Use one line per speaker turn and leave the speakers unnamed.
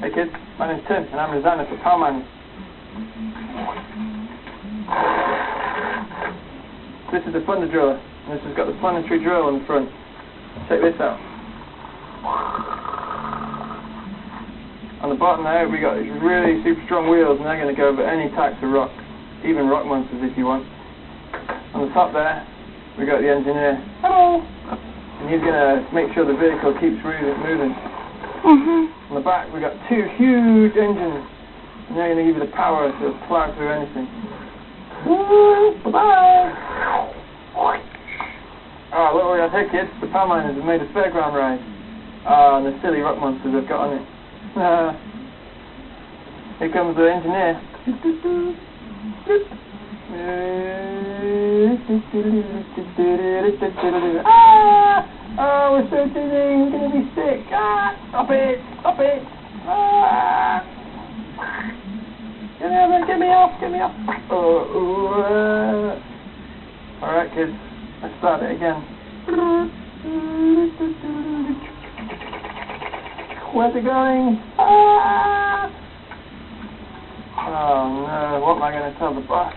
Hey kids, my name's Tim and I'm a designer for Power Miners. This is the Thunder Driller, and this has got the planetary drill on the front. Check this out. On the bottom there we got these really super strong wheels, and they're going to go over any types of rock, even rock monsters if you want. On the top there we got the engineer. Hello! And he's going to make sure the vehicle keeps moving. On the back we got two huge engines, and they're going to give you the power to plow through anything. Bye-bye! Oh, look what we got here, kids. The Power Miners have made a fairground ride. And the silly rock monsters have got on it. Here comes the engineer. Ah! Oh, we're so dizzy, we're going to be sick. Ah! Stop it! Stop it! Ah! Get me off! Get me off! Alright, kids. Let's start it again. Where's it going? Ah! Oh no, what am I going to tell the boss?